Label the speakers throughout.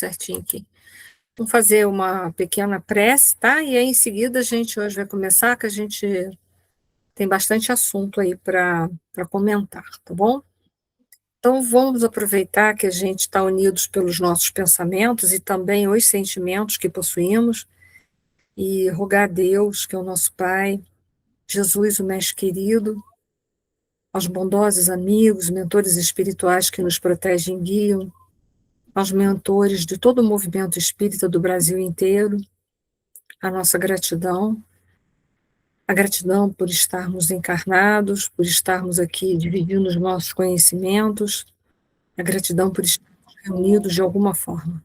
Speaker 1: certinho aqui. Vamos fazer uma pequena prece, tá? E aí, em seguida, a gente hoje vai começar, que a gente tem bastante assunto aí para comentar, tá bom? Então, vamos aproveitar que a gente está unidos pelos nossos pensamentos e também os sentimentos que possuímos e rogar a Deus, que é o nosso Pai, Jesus, o Mestre querido, aos bondosos amigos, mentores espirituais que nos protegem e guiam, aos mentores de todo o movimento espírita do Brasil inteiro, a nossa gratidão, a gratidão por estarmos encarnados, por estarmos aqui dividindo os nossos conhecimentos, a gratidão por estarmos reunidos de alguma forma.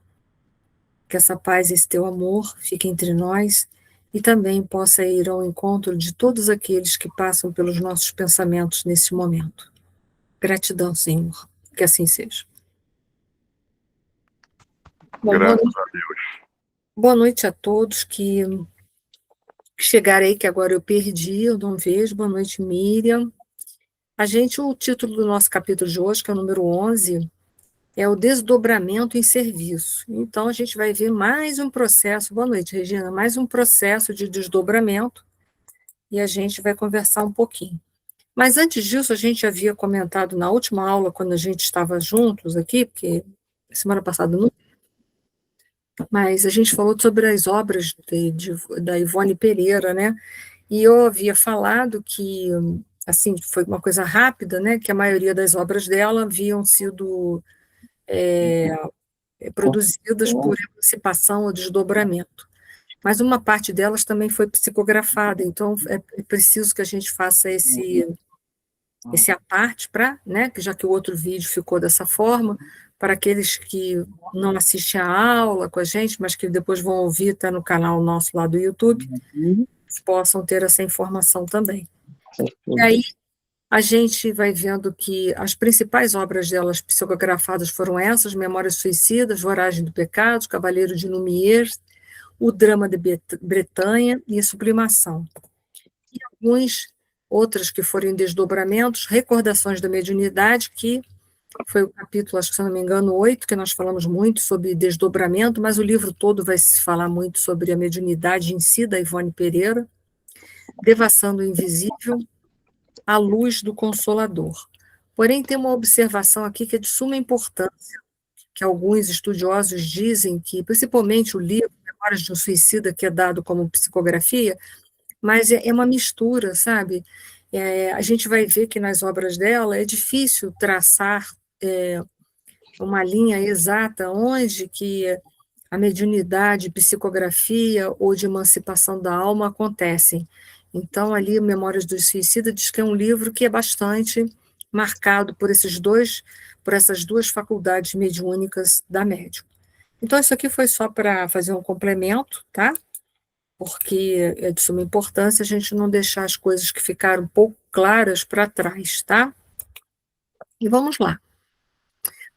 Speaker 1: Que essa paz e esse teu amor fiquem entre nós e também possa ir ao encontro de todos aqueles que passam pelos nossos pensamentos nesse momento. Gratidão, Senhor, que assim seja. Bom,
Speaker 2: Graças a Deus.
Speaker 1: Boa noite a todos que chegaram aí, que agora eu perdi, eu não vejo. Boa noite, Miriam. O título do nosso capítulo de hoje, que é o número 11, é o desdobramento em serviço. Então, a gente vai ver mais um processo, boa noite, Regina, mais um processo de desdobramento, e a gente vai conversar um pouquinho. Mas antes disso, a gente havia comentado na última aula, quando a gente estava juntos aqui, porque semana passada não, mas a gente falou sobre as obras da Ivone Pereira, né? E eu havia falado que, assim, foi uma coisa rápida, né? Que a maioria das obras dela haviam sido produzidas por emancipação ou desdobramento. Mas uma parte delas também foi psicografada, então é preciso que a gente faça esse à parte, né, já que o outro vídeo ficou dessa forma, para aqueles que não assistem a aula com a gente, mas que depois vão ouvir, está no canal nosso lá do YouTube, possam ter essa informação também. E aí, a gente vai vendo que as principais obras delas psicografadas foram essas: Memórias Suicidas, Voragem do Pecado, Cavaleiro de Lumière, O Drama de Bretanha e Sublimação. E outras que foram em desdobramentos, Recordações da Mediunidade, que foi o capítulo, acho que se não me engano, 8, que nós falamos muito sobre desdobramento, mas o livro todo vai se falar muito sobre a mediunidade em si, da Ivone Pereira, Devassando o Invisível, A Luz do Consolador. Porém, tem uma observação aqui que é de suma importância, que alguns estudiosos dizem que, principalmente o livro Memórias de um Suicida, que é dado como psicografia, mas é uma mistura, sabe? A gente vai ver que nas obras dela é difícil traçar uma linha exata onde que a mediunidade, psicografia ou de emancipação da alma acontecem. Então, ali, Memórias do Suicida diz que é um livro que é bastante marcado por essas duas faculdades mediúnicas da médium. Então, isso aqui foi só para fazer um complemento, tá? Porque é de suma importância a gente não deixar as coisas que ficaram um pouco claras para trás, tá? E vamos lá.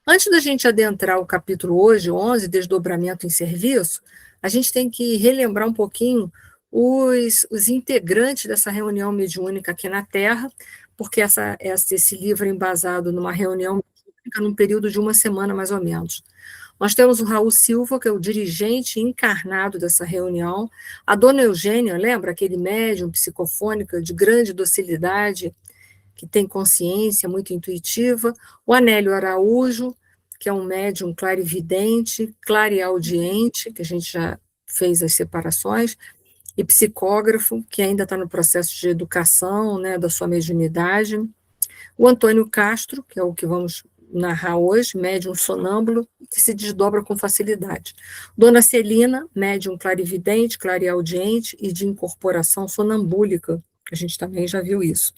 Speaker 1: Antes da gente adentrar o capítulo hoje, 11, Desdobramento em Serviço, a gente tem que relembrar um pouquinho os integrantes dessa reunião mediúnica aqui na Terra, porque esse livro é embasado numa reunião mediúnica num período de uma semana, mais ou menos. Nós temos o Raul Silva, que é o dirigente encarnado dessa reunião, a dona Eugênia, lembra? Aquele médium psicofônica de grande docilidade, que tem consciência, muito intuitiva, o Anélio Araújo, que é um médium clarividente, clareaudiente, que a gente já fez as separações, e psicógrafo, que ainda está no processo de educação, né, da sua mediunidade, o Antônio Castro, que é o que vamos narrar hoje, médium sonâmbulo, que se desdobra com facilidade. Dona Celina, médium clarividente, clareaudiente e de incorporação sonambúlica, que a gente também já viu isso.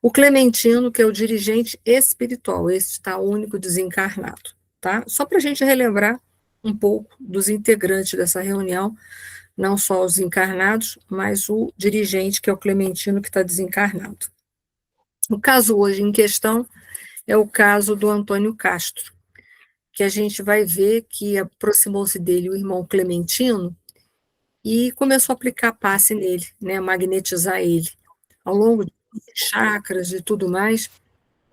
Speaker 1: O Clementino, que é o dirigente espiritual, esse está único desencarnado, tá? Só para a gente relembrar um pouco dos integrantes dessa reunião, não só os encarnados, mas o dirigente, que é o Clementino, que está desencarnado. O caso hoje em questão é o caso do Antônio Castro, que a gente vai ver que aproximou-se dele o irmão Clementino e começou a aplicar passe nele, né, magnetizar ele, ao longo de chakras e tudo mais.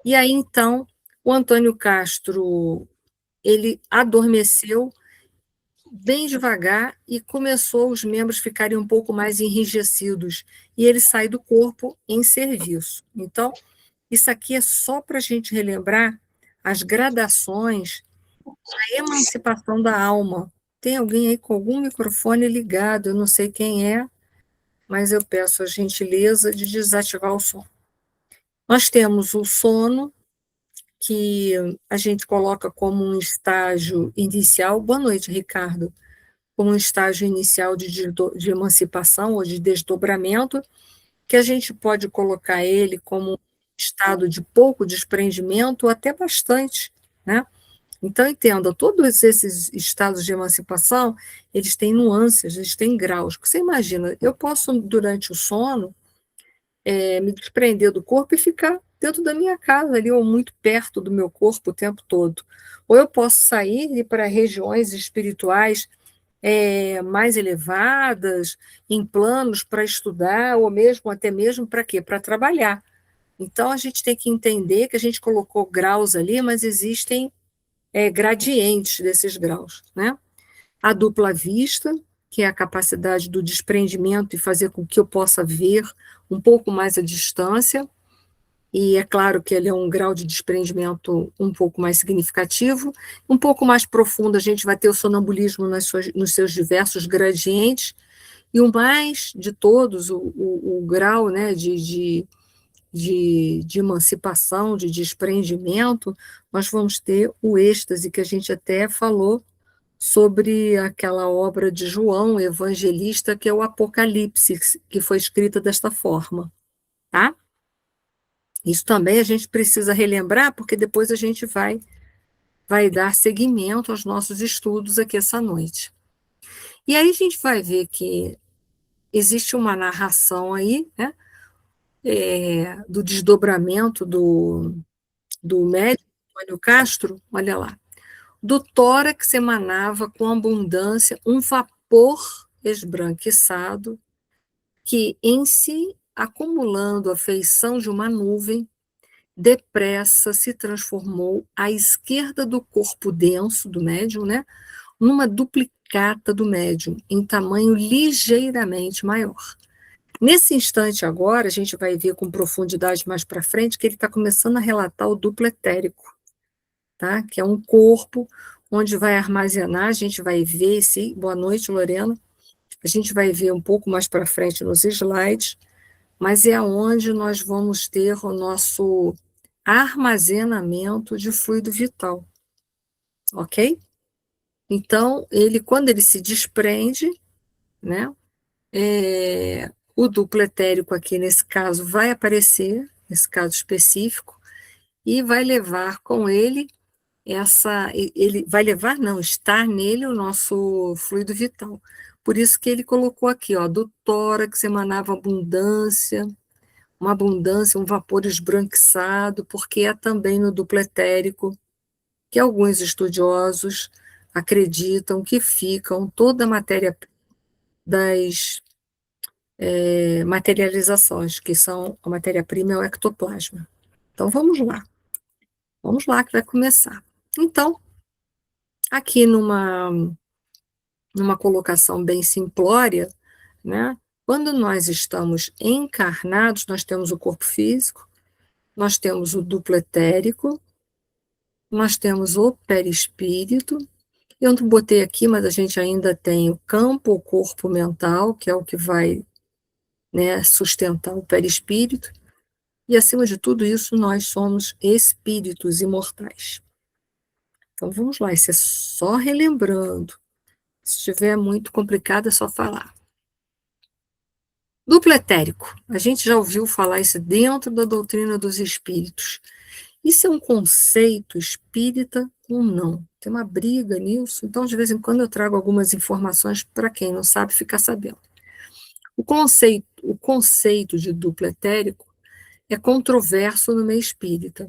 Speaker 1: E aí, então, o Antônio Castro ele adormeceu bem devagar e começou os membros ficarem um pouco mais enrijecidos, e ele sai do corpo em serviço. Então, isso aqui é só para a gente relembrar as gradações da emancipação da alma. Tem alguém aí com algum microfone ligado, eu não sei quem é, mas eu peço a gentileza de desativar o som. Nós temos o sono, que a gente coloca como um estágio inicial. Boa noite, Ricardo. Como um estágio inicial de emancipação ou de desdobramento, que a gente pode colocar ele como um estado de pouco desprendimento, ou até bastante, né? Então, entenda, todos esses estados de emancipação, eles têm nuances, eles têm graus. Você imagina, eu posso, durante o sono, me desprender do corpo e ficar dentro da minha casa ali, ou muito perto do meu corpo o tempo todo. Ou eu posso sair e ir para regiões espirituais mais elevadas, em planos para estudar, ou mesmo até mesmo para quê? Para trabalhar. Então, a gente tem que entender que a gente colocou graus ali, mas existem gradientes desses graus, né? A dupla vista, que é a capacidade do desprendimento e fazer com que eu possa ver um pouco mais a distância, e é claro que ele é um grau de desprendimento um pouco mais significativo, um pouco mais profundo, a gente vai ter o sonambulismo nos seus diversos gradientes, e o mais de todos, o grau, né, de emancipação, de desprendimento, nós vamos ter o êxtase, que a gente até falou sobre aquela obra de João Evangelista, que é o Apocalipse, que foi escrita desta forma, tá? Isso também a gente precisa relembrar, porque depois a gente vai dar seguimento aos nossos estudos aqui essa noite. E aí a gente vai ver que existe uma narração aí, né, do desdobramento do médico Antônio Castro, olha lá. Do tórax emanava com abundância um vapor esbranquiçado que, em si, acumulando a feição de uma nuvem, depressa se transformou à esquerda do corpo denso do médium, né, numa duplicata do médium, em tamanho ligeiramente maior. Nesse instante agora, a gente vai ver com profundidade mais para frente que ele está começando a relatar o duplo etérico, tá? Que é um corpo onde vai armazenar, a gente vai ver esse... Boa noite, Lorena. A gente vai ver um pouco mais para frente nos slides, mas é onde nós vamos ter o nosso armazenamento de fluido vital, ok? Então, quando ele se desprende, né, o duplo etérico aqui, nesse caso, vai aparecer, nesse caso específico, e vai levar com ele ele vai levar, não, estar nele o nosso fluido vital. Por isso que ele colocou aqui, ó, do tórax emanava uma abundância, um vapor esbranquiçado, porque é também no duplo etérico que alguns estudiosos acreditam que ficam toda a matéria das materializações, que são a matéria-prima é o ectoplasma. Então, vamos lá que vai começar. Então, aqui numa colocação bem simplória, né? Quando nós estamos encarnados, nós temos o corpo físico, nós temos o duplo etérico, nós temos o perispírito. Eu não botei aqui, mas a gente ainda tem o campo, o corpo mental, que é o que vai, né, sustentar o perispírito. E, acima de tudo isso, nós somos espíritos imortais. Então, vamos lá, isso é só relembrando. Se estiver muito complicado, é só falar. Duplo etérico. A gente já ouviu falar isso dentro da doutrina dos espíritos. Isso é um conceito espírita ou não? Tem uma briga nisso, então de vez em quando eu trago algumas informações para quem não sabe ficar sabendo. O conceito de duplo etérico é controverso no meio espírita.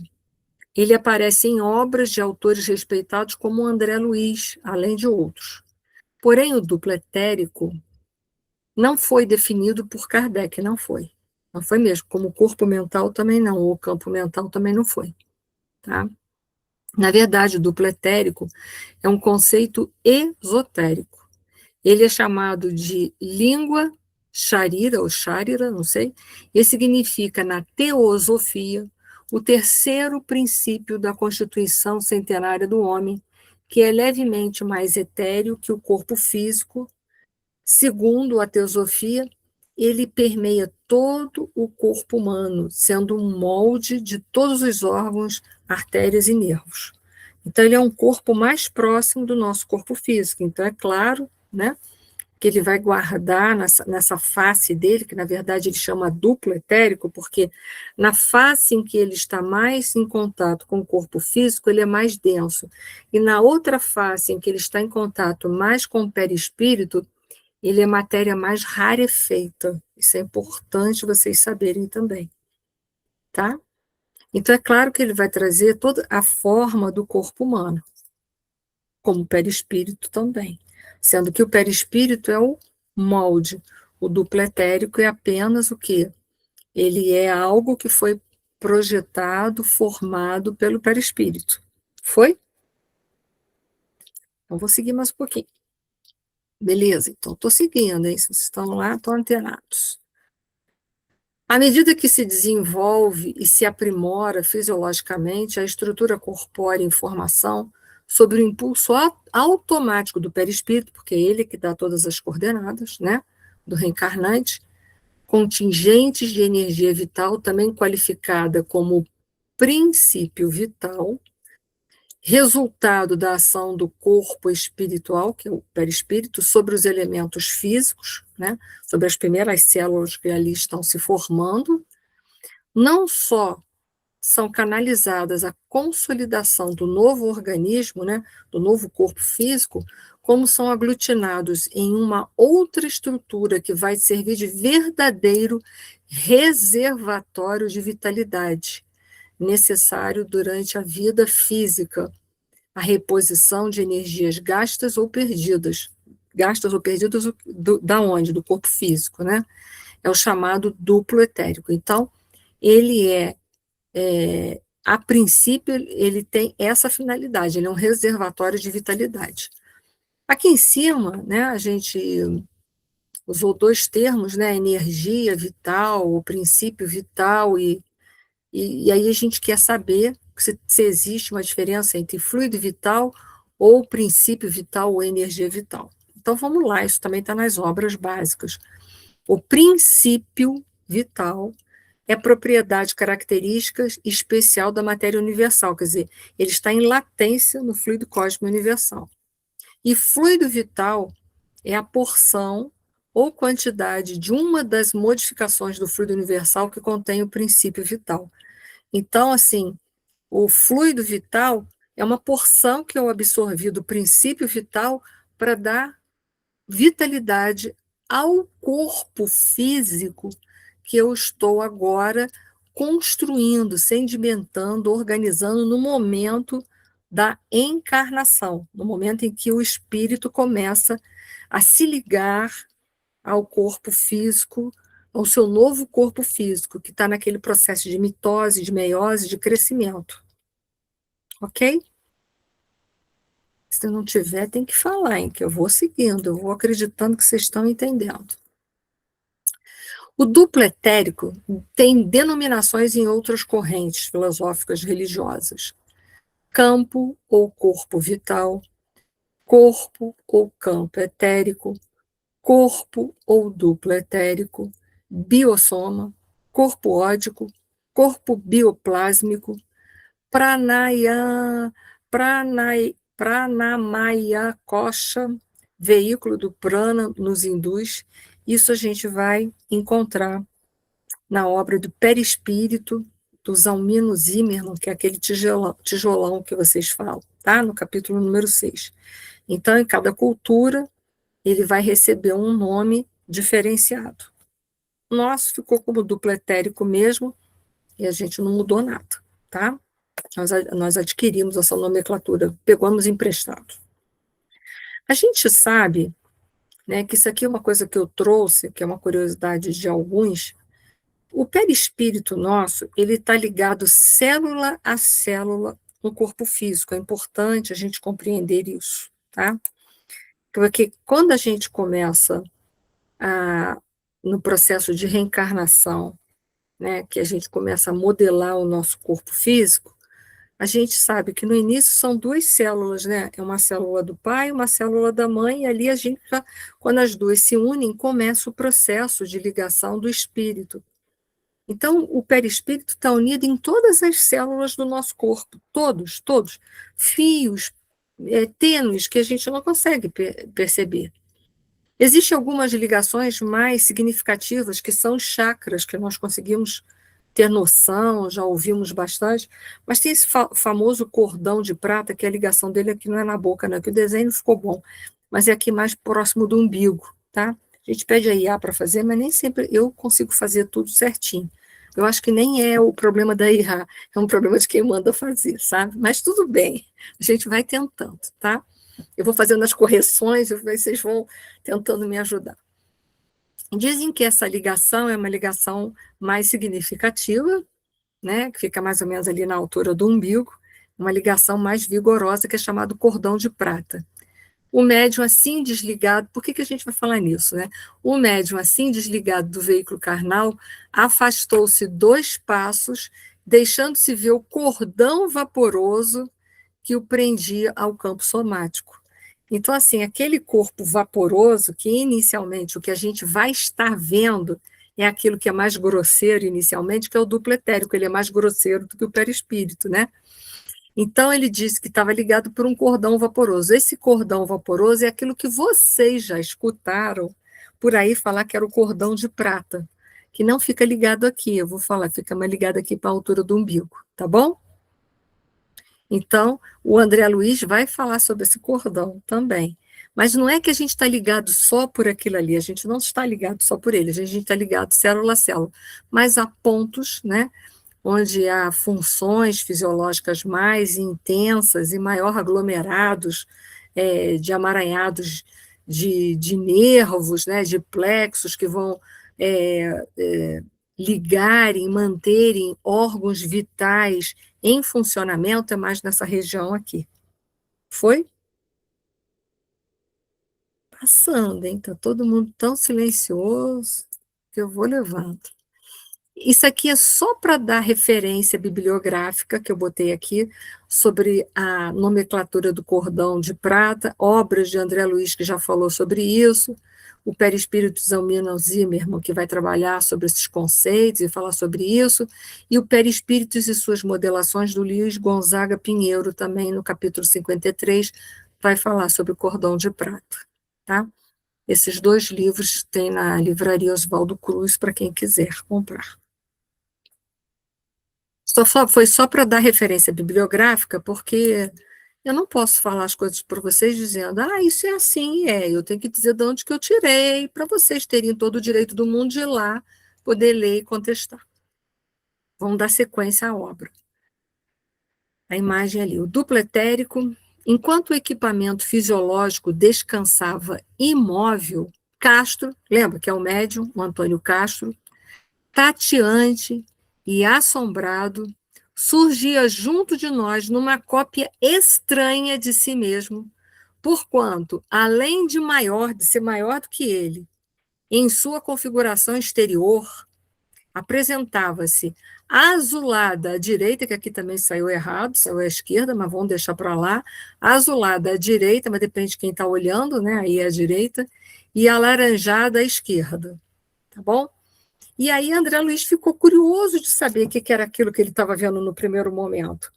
Speaker 1: Ele aparece em obras de autores respeitados como André Luiz, além de outros. Porém, o duplo etérico não foi definido por Kardec, não foi. Não foi mesmo, como o corpo mental também não, ou o campo mental também não foi. Tá? Na verdade, o duplo etérico é um conceito esotérico. Ele é chamado de língua charira, ou charira, não sei, e significa, na teosofia, o terceiro princípio da constituição centenária do homem, que é levemente mais etéreo que o corpo físico. Segundo a teosofia, ele permeia todo o corpo humano, sendo um molde de todos os órgãos, artérias e nervos. Então, ele é um corpo mais próximo do nosso corpo físico. Então, é claro, né, que ele vai guardar nessa face dele, que na verdade ele chama duplo etérico, porque na face em que ele está mais em contato com o corpo físico, ele é mais denso. E na outra face em que ele está em contato mais com o perispírito, ele é matéria mais rarefeita. Isso é importante vocês saberem também, tá? Então, é claro que ele vai trazer toda a forma do corpo humano, como o perispírito também, sendo que o perispírito é o molde, o duplo etérico é apenas o quê? Ele é algo que foi projetado, formado pelo perispírito. Foi? Então, vou seguir mais um pouquinho. Beleza, então estou seguindo, hein? Se vocês estão lá, estão antenados. À medida que se desenvolve e se aprimora fisiologicamente a estrutura corpórea em formação, sob o impulso automático do perispírito, porque é ele que dá todas as coordenadas, né, do reencarnante, contingentes de energia vital, também qualificada como princípio vital, resultado da ação do corpo espiritual, que é o perispírito, sobre os elementos físicos, né, sobre as primeiras células que ali estão se formando, não só são canalizadas a consolidação do novo organismo, né, do novo corpo físico, como são aglutinados em uma outra estrutura que vai servir de verdadeiro reservatório de vitalidade, necessário durante a vida física, a reposição de energias gastas ou perdidas da onde? Do corpo físico, né? É o chamado duplo etérico. Então, ele a princípio, ele tem essa finalidade, ele é um reservatório de vitalidade. Aqui em cima, né, a gente usou dois termos, né, energia vital, o princípio vital, e aí a gente quer saber se existe uma diferença entre fluido vital ou princípio vital ou energia vital. Então vamos lá, isso também está nas obras básicas. O princípio vital é propriedade característica especial da matéria universal, quer dizer, ele está em latência no fluido cósmico universal. E fluido vital é a porção ou quantidade de uma das modificações do fluido universal que contém o princípio vital. Então, assim, o fluido vital é uma porção que eu absorvi do princípio vital para dar vitalidade ao corpo físico que eu estou agora construindo, sedimentando, organizando no momento da encarnação, no momento em que o espírito começa a se ligar ao corpo físico, ao seu novo corpo físico, que está naquele processo de mitose, de meiose, de crescimento. Ok? Se não tiver, tem que falar, hein, que eu vou seguindo, eu vou acreditando que vocês estão entendendo. O duplo etérico tem denominações em outras correntes filosóficas religiosas. Campo ou corpo vital, corpo ou campo etérico, corpo ou duplo etérico, biossoma, corpo ódico, corpo bioplásmico, pranamaya kosha, veículo do prana nos hindus. Isso a gente vai encontrar na obra do Perispírito, do Zalmino Zimmermann, que é aquele tijolão que vocês falam, tá? No capítulo número 6. Então, em cada cultura, ele vai receber um nome diferenciado. O nosso ficou como duplo etérico mesmo, e a gente não mudou nada, tá? Nós adquirimos essa nomenclatura, pegamos emprestado. A gente sabe, né, que isso aqui é uma coisa que eu trouxe, que é uma curiosidade de alguns. O perispírito nosso, ele está ligado célula a célula um corpo físico. É importante a gente compreender isso, tá? Porque quando a gente começa no processo de reencarnação, né, que a gente começa a modelar o nosso corpo físico, a gente sabe que no início são duas células, né? É uma célula do pai, uma célula da mãe, e ali a gente, quando as duas se unem, começa o processo de ligação do espírito. Então, o perispírito está unido em todas as células do nosso corpo, todos, fios tênues que a gente não consegue perceber. Existem algumas ligações mais significativas, que são os chakras, que nós conseguimos ter noção, já ouvimos bastante, mas tem esse famoso cordão de prata, que a ligação dele aqui não é na boca, não, que o desenho ficou bom, mas é aqui mais próximo do umbigo, tá? A gente pede a IA para fazer, mas nem sempre eu consigo fazer tudo certinho. Eu acho que nem é o problema da IA, é um problema de quem manda fazer, sabe? Mas tudo bem, a gente vai tentando, tá? Eu vou fazendo as correções e vocês vão tentando me ajudar. Dizem que essa ligação é uma ligação mais significativa, né, que fica mais ou menos ali na altura do umbigo, uma ligação mais vigorosa, que é chamado cordão de prata. O médium assim desligado, por que a gente vai falar nisso, né? O médium assim desligado do veículo carnal afastou-se 2 passos, deixando-se ver o cordão vaporoso que o prendia ao campo somático. Então, assim, aquele corpo vaporoso, que inicialmente o que a gente vai estar vendo é aquilo que é mais grosseiro inicialmente, que é o duplo etérico, ele é mais grosseiro do que o perispírito, né? Então, ele disse que estava ligado por um cordão vaporoso. Esse cordão vaporoso é aquilo que vocês já escutaram por aí falar que era o cordão de prata, que não fica ligado aqui, eu vou falar, fica mais ligado aqui para a altura do umbigo, tá bom? Então, o André Luiz vai falar sobre esse cordão também. Mas não é que a gente está ligado só por aquilo ali, a gente não está ligado só por ele, a gente está ligado célula a célula. Mas há pontos, né, onde há funções fisiológicas mais intensas e maior aglomerados de amaranhados de nervos, né, de plexos que vão ligarem, manterem órgãos vitais em funcionamento, é mais nessa região aqui. Foi? Passando, hein? Está todo mundo tão silencioso que eu vou levando. Isso aqui é só para dar referência bibliográfica que eu botei aqui sobre a nomenclatura do cordão de prata, obras de André Luiz, que já falou sobre isso, o perispírito Zalmino Zimmermann, que vai trabalhar sobre esses conceitos e falar sobre isso, e o perispíritos e suas modelações do Luiz Gonzaga Pinheiro, também no capítulo 53, vai falar sobre o cordão de prata, tá? Esses 2 livros tem na livraria Oswaldo Cruz, para quem quiser comprar. Foi só para dar referência bibliográfica, porque eu não posso falar as coisas para vocês dizendo, isso é assim, eu tenho que dizer de onde que eu tirei, para vocês terem todo o direito do mundo de ir lá, poder ler e contestar. Vamos dar sequência à obra. A imagem ali, o duplo etérico, enquanto o equipamento fisiológico descansava imóvel, Castro, lembra que é o médium, o Antônio Castro, tateante e assombrado, surgia junto de nós numa cópia estranha de si mesmo, porquanto, além de ser maior do que ele, em sua configuração exterior, apresentava-se azulada à direita, que aqui também saiu errado, saiu à esquerda, mas vamos deixar para lá, azulada à direita, mas depende de quem está olhando, né? Aí é a direita, e alaranjada à esquerda, tá bom? E aí André Luiz ficou curioso de saber o que era aquilo que ele estava vendo no primeiro momento.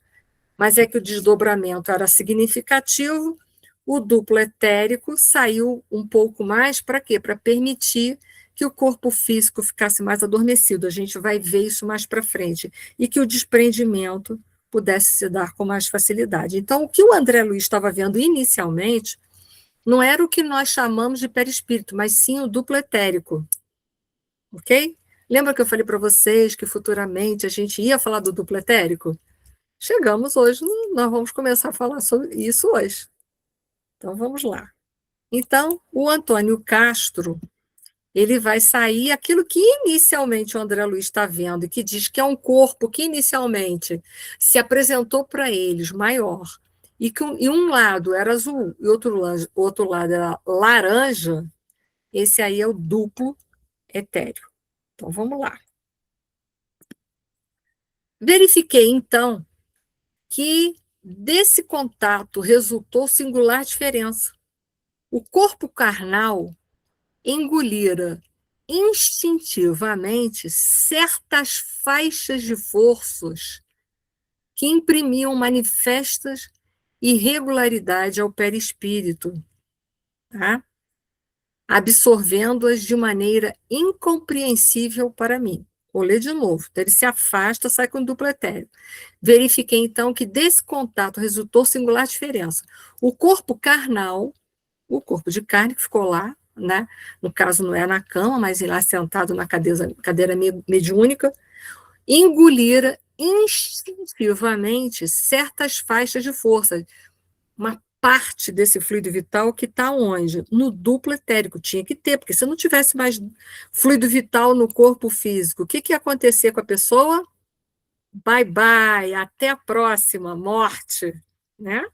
Speaker 1: Mas é que o desdobramento era significativo, o duplo etérico saiu um pouco mais para quê? Para permitir que o corpo físico ficasse mais adormecido. A gente vai ver isso mais para frente. E que o desprendimento pudesse se dar com mais facilidade. Então, o que o André Luiz estava vendo inicialmente não era o que nós chamamos de perispírito, mas sim o duplo etérico. Ok? Lembra que eu falei para vocês que futuramente a gente ia falar do duplo etérico? Chegamos hoje, nós vamos começar a falar sobre isso hoje. Então, vamos lá. Então, o Antônio Castro, ele vai sair aquilo que inicialmente o André Luiz está vendo, e que diz que é um corpo que inicialmente se apresentou para eles maior, e um lado era azul e outro lado era laranja. Esse aí é o duplo etéreo. Então, vamos lá. Verifiquei, então, que desse contato resultou singular diferença. O corpo carnal engolira instintivamente certas faixas de forças que imprimiam manifestas irregularidade ao perispírito, tá? Absorvendo-as de maneira incompreensível para mim. Vou ler de novo. Então, ele se afasta, sai com duplo etéreo. Verifiquei, então, que desse contato resultou singular diferença. O corpo carnal, o corpo de carne que ficou lá, né? No caso, não é na cama, mas lá sentado na cadeira mediúnica, engolira instintivamente certas faixas de força, uma parte desse fluido vital que está onde? No duplo etérico, tinha que ter, porque se não tivesse mais fluido vital no corpo físico, o que ia acontecer com a pessoa? Bye, bye, até a próxima, morte, né?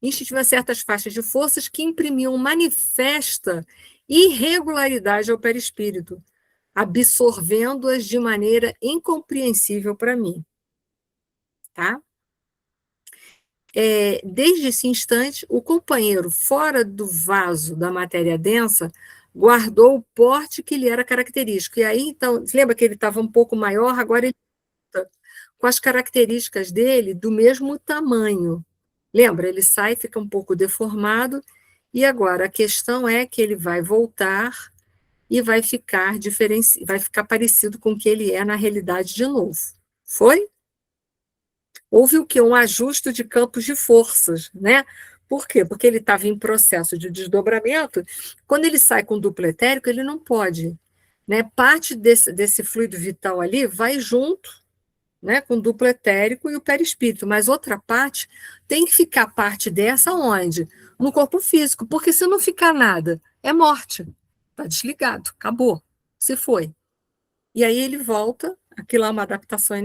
Speaker 1: Instintiva certas faixas de forças que imprimiam manifesta irregularidade ao perispírito, absorvendo-as de maneira incompreensível para mim, tá? Desde esse instante, o companheiro, fora do vaso da matéria densa, guardou o porte que lhe era característico. E aí, então, você lembra que ele estava um pouco maior, agora ele está com as características dele do mesmo tamanho. Lembra? Ele sai, fica um pouco deformado, e agora a questão é que ele vai voltar e vai ficar vai ficar parecido com o que ele é na realidade de novo. Foi? Houve o quê? Um ajuste de campos de forças, né? Por quê? Porque ele estava em processo de desdobramento. Quando ele sai com duplo etérico, ele não pode, né? Parte desse fluido vital ali vai junto, né, com o duplo etérico e o perispírito, mas outra parte tem que ficar parte dessa onde? No corpo físico, porque se não ficar nada, é morte. Está desligado, acabou, se foi. E aí ele volta, aquilo é uma adaptação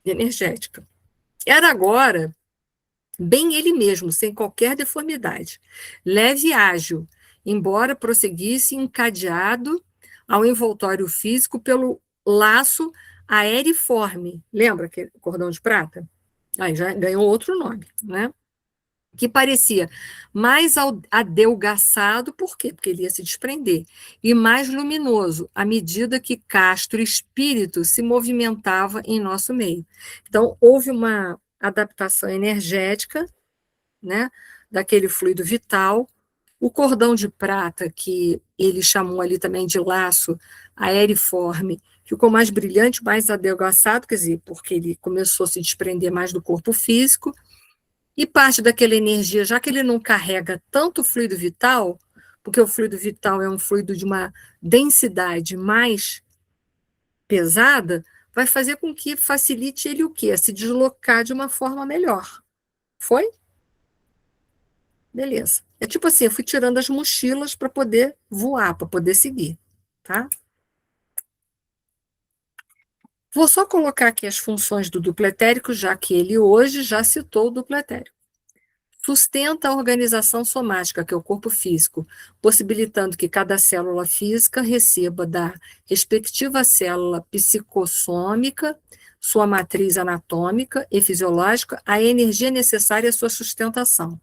Speaker 1: energética. Era agora bem ele mesmo, sem qualquer deformidade, leve e ágil, embora prosseguisse encadeado ao envoltório físico pelo laço aeriforme. Lembra aquele cordão de prata? Aí já ganhou outro nome, né? Que parecia mais adelgaçado, por quê? Porque ele ia se desprender, e mais luminoso, à medida que Castro espírito se movimentava em nosso meio. Então, houve uma adaptação energética, né, daquele fluido vital. O cordão de prata, que ele chamou ali também de laço aeriforme, ficou mais brilhante, mais adelgaçado, quer dizer, porque ele começou a se desprender mais do corpo físico, e parte daquela energia, já que ele não carrega tanto fluido vital, porque o fluido vital é um fluido de uma densidade mais pesada, vai fazer com que facilite ele o quê? A se deslocar de uma forma melhor. Foi? Beleza. É tipo assim, eu fui tirando as mochilas para poder voar, para poder seguir, tá? Vou só colocar aqui as funções do duplo etérico, já que ele hoje já citou o duplo etérico. Sustenta a organização somática, que é o corpo físico, possibilitando que cada célula física receba da respectiva célula psicossômica, sua matriz anatômica e fisiológica, a energia necessária à sua sustentação.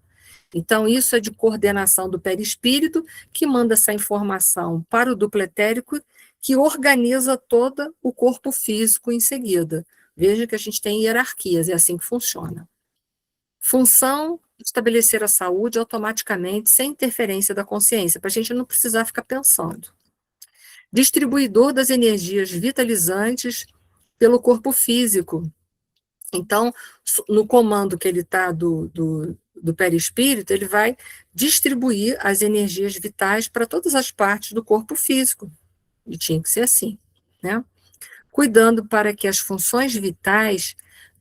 Speaker 1: Então, isso é de coordenação do perispírito, que manda essa informação para o duplo etérico, que organiza todo o corpo físico em seguida. Veja que a gente tem hierarquias, é assim que funciona. Função: estabelecer a saúde automaticamente, sem interferência da consciência, para a gente não precisar ficar pensando. Distribuidor das energias vitalizantes pelo corpo físico. Então, no comando que ele está do perispírito, ele vai distribuir as energias vitais para todas as partes do corpo físico. E tinha que ser assim, né? Cuidando para que as funções vitais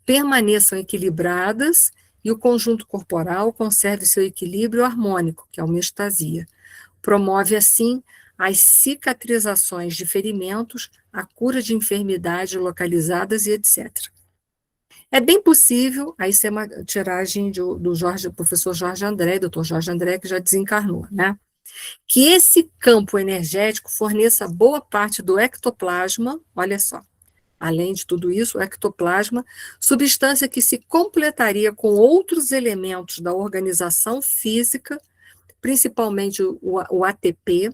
Speaker 1: permaneçam equilibradas e o conjunto corporal conserve seu equilíbrio harmônico, que é a homeostasia. Promove, assim, as cicatrizações de ferimentos, a cura de enfermidades localizadas e etc. É bem possível, aí isso é uma tiragem do professor Jorge André, doutor Jorge André, que já desencarnou, né? Que esse campo energético forneça boa parte do ectoplasma, olha só, além de tudo isso, o ectoplasma, substância que se completaria com outros elementos da organização física, principalmente o ATP,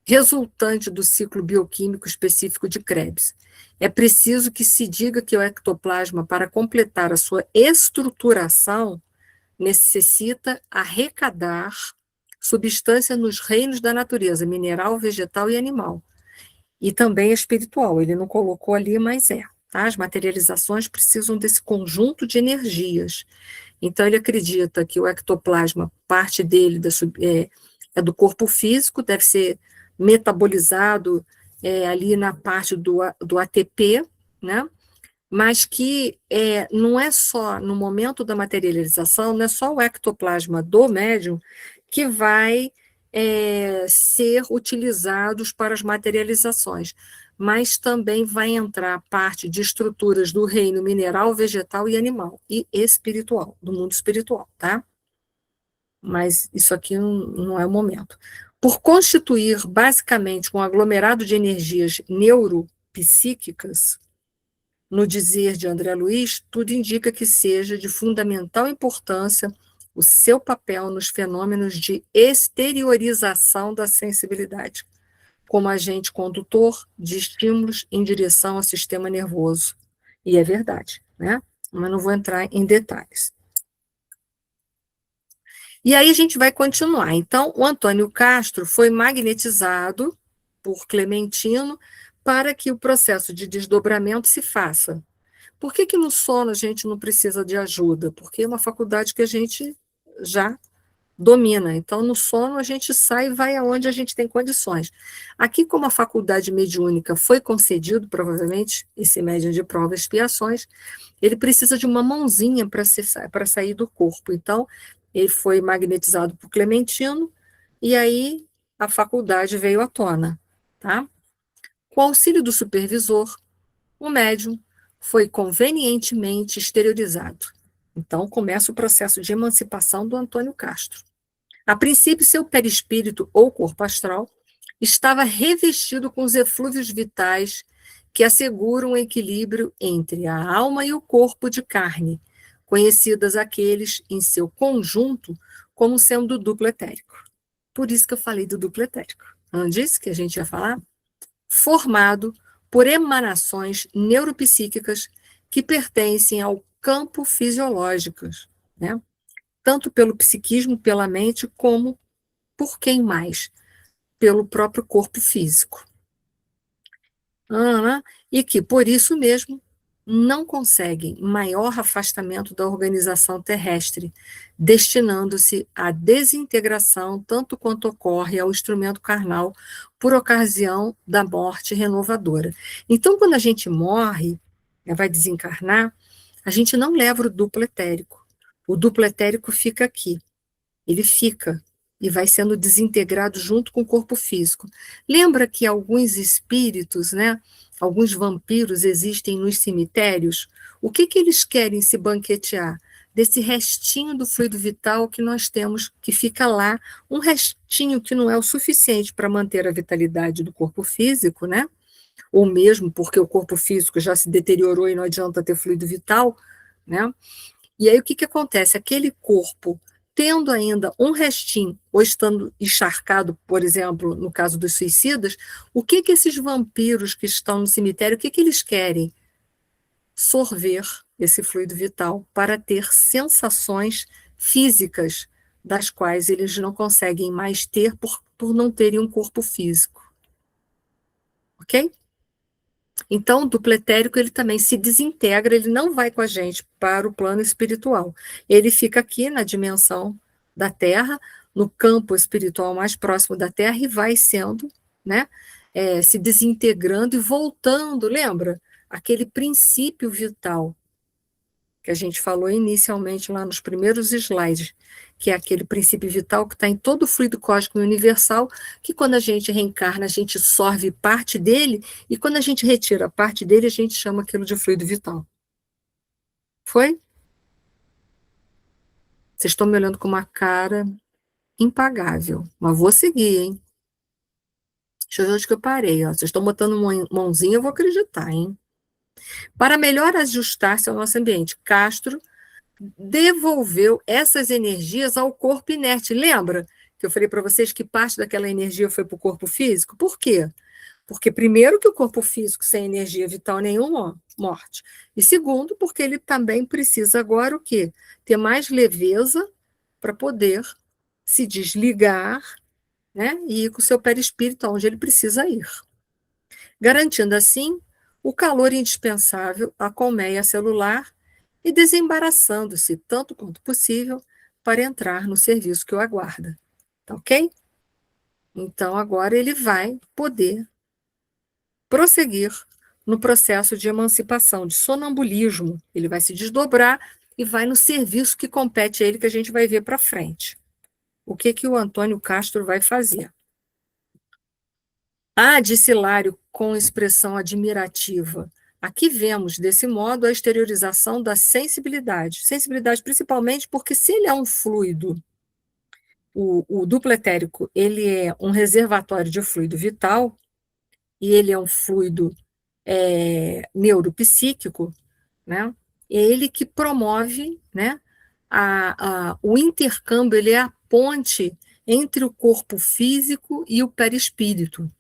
Speaker 1: resultante do ciclo bioquímico específico de Krebs. É preciso que se diga que o ectoplasma, para completar a sua estruturação, necessita arrecadar substância nos reinos da natureza, mineral, vegetal e animal. E também espiritual, ele não colocou ali, mas é. Tá? As materializações precisam desse conjunto de energias. Então, ele acredita que o ectoplasma, parte dele é do corpo físico, deve ser metabolizado ali na parte do ATP, né? Mas que não é só, no momento da materialização, não é só o ectoplasma do médium que vai ser utilizados para as materializações, mas também vai entrar parte de estruturas do reino mineral, vegetal e animal, e espiritual, do mundo espiritual, tá? Mas isso aqui não é o momento. Por constituir basicamente um aglomerado de energias neuropsíquicas, no dizer de André Luiz, tudo indica que seja de fundamental importância o seu papel nos fenômenos de exteriorização da sensibilidade, como agente condutor de estímulos em direção ao sistema nervoso. E é verdade, né? Mas não vou entrar em detalhes. E aí a gente vai continuar. Então, o Antônio Castro foi magnetizado por Clementino para que o processo de desdobramento se faça. Por que no sono a gente não precisa de ajuda? Porque é uma faculdade que a gente já domina. Então, no sono, a gente sai e vai aonde a gente tem condições. Aqui, como a faculdade mediúnica foi concedido, provavelmente, esse médium de provas e expiações, ele precisa de uma mãozinha para sair do corpo. Então, ele foi magnetizado por Clementino, e aí a faculdade veio à tona. Tá? Com o auxílio do supervisor, o médium foi convenientemente exteriorizado. Então, começa o processo de emancipação do Antônio Castro. A princípio, seu perispírito ou corpo astral estava revestido com os eflúvios vitais que asseguram o equilíbrio entre a alma e o corpo de carne, conhecidas aqueles, em seu conjunto, como sendo duplo etérico. Por isso que eu falei do duplo etérico. Não disse que a gente ia falar? Formado por emanações neuropsíquicas que pertencem ao campo fisiológico, né? Tanto pelo psiquismo, pela mente, como por quem mais? Pelo próprio corpo físico. E que, por isso mesmo, não conseguem maior afastamento da organização terrestre, destinando-se à desintegração tanto quanto ocorre ao instrumento carnal por ocasião da morte renovadora. Então, quando a gente morre, vai desencarnar, a gente não leva o duplo etérico. O duplo etérico fica aqui. Ele fica e vai sendo desintegrado junto com o corpo físico. Lembra que alguns espíritos, né, alguns vampiros existem nos cemitérios? O que eles querem se banquetear? Desse restinho do fluido vital que nós temos, que fica lá, um restinho que não é o suficiente para manter a vitalidade do corpo físico, né? Ou mesmo porque o corpo físico já se deteriorou e não adianta ter fluido vital, né? E aí o que acontece? Aquele corpo, tendo ainda um restinho, ou estando encharcado, por exemplo, no caso dos suicidas, o que esses vampiros que estão no cemitério, o que eles querem? Sorver esse fluido vital para ter sensações físicas, das quais eles não conseguem mais ter por não terem um corpo físico. Ok? Então, o duplo etérico, ele também se desintegra, ele não vai com a gente para o plano espiritual. Ele fica aqui na dimensão da Terra, no campo espiritual mais próximo da Terra, e vai sendo, né, se desintegrando e voltando, lembra? Aquele princípio vital que a gente falou inicialmente lá nos primeiros slides, que é aquele princípio vital que está em todo o fluido cósmico universal, que quando a gente reencarna, a gente sorve parte dele, e quando a gente retira parte dele, a gente chama aquilo de fluido vital. Foi? Vocês estão me olhando com uma cara impagável, mas vou seguir, hein? Deixa eu ver onde que eu parei, ó. Vocês estão botando mãozinha, eu vou acreditar, hein? Para melhor ajustar-se ao nosso ambiente, Castro devolveu essas energias ao corpo inerte. Lembra que eu falei para vocês que parte daquela energia foi para o corpo físico? Por quê? Porque, primeiro, que o corpo físico sem energia vital nenhuma, morte. E segundo, porque ele também precisa agora o quê? Ter mais leveza para poder se desligar, né, e ir com o seu perispírito aonde ele precisa ir. Garantindo, assim, o calor indispensável à colmeia celular e desembaraçando-se, tanto quanto possível, para entrar no serviço que o aguarda. Tá ok? Então, agora ele vai poder prosseguir no processo de emancipação, de sonambulismo. Ele vai se desdobrar e vai no serviço que compete a ele, que a gente vai ver para frente. O que que o Antônio Castro vai fazer? Ah, disse Hilário com expressão admirativa. Aqui vemos, desse modo, a exteriorização da sensibilidade. Sensibilidade principalmente porque se ele é um fluido, o duplo etérico, ele é um reservatório de fluido vital, e ele é um fluido neuropsíquico, né? É ele que promove, né, o intercâmbio, ele é a ponte entre o corpo físico e o perispírito.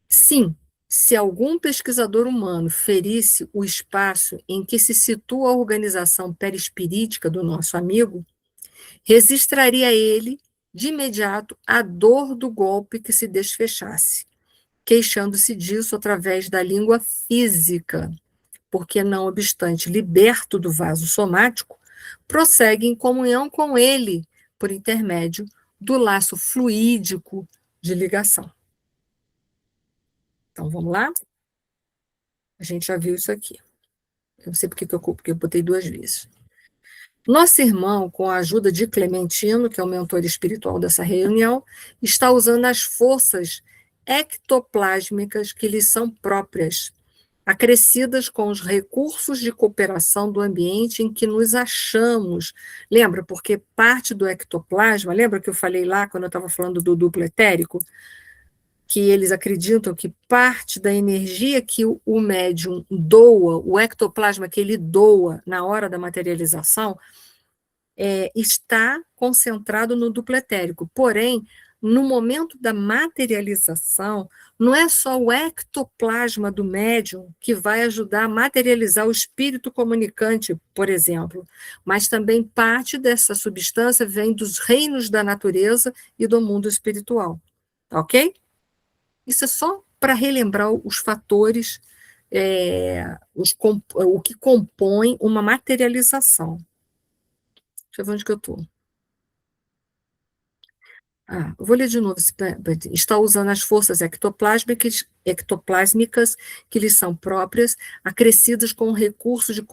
Speaker 1: Sim, se algum pesquisador humano ferisse o espaço em que se situa a organização perispirítica do nosso amigo, registraria ele, de imediato, a dor do golpe que se desfechasse, queixando-se disso através da língua física, porque, não obstante liberto do vaso somático, prossegue em comunhão com ele, por intermédio do laço fluídico de ligação. Então, vamos lá? A gente já viu isso aqui. Eu não sei porque eu botei 2 vezes. Nosso irmão, com a ajuda de Clementino, que é o mentor espiritual dessa reunião, está usando as forças ectoplásmicas que lhe são próprias, acrescidas com os recursos de cooperação do ambiente em que nos achamos. Lembra? Porque parte do ectoplasma, lembra que eu falei lá, quando eu estava falando do duplo etérico? Que eles acreditam que parte da energia que o médium doa, o ectoplasma que ele doa na hora da materialização, está concentrado no duplo etérico. Porém, no momento da materialização, não é só o ectoplasma do médium que vai ajudar a materializar o espírito comunicante, por exemplo, mas também parte dessa substância vem dos reinos da natureza e do mundo espiritual. Ok? Isso é só para relembrar os fatores, o que compõe uma materialização. Deixa eu ver onde que eu estou. Eu vou ler de novo. Está usando as forças ectoplásmicas que lhes são próprias, acrescidas com o recurso de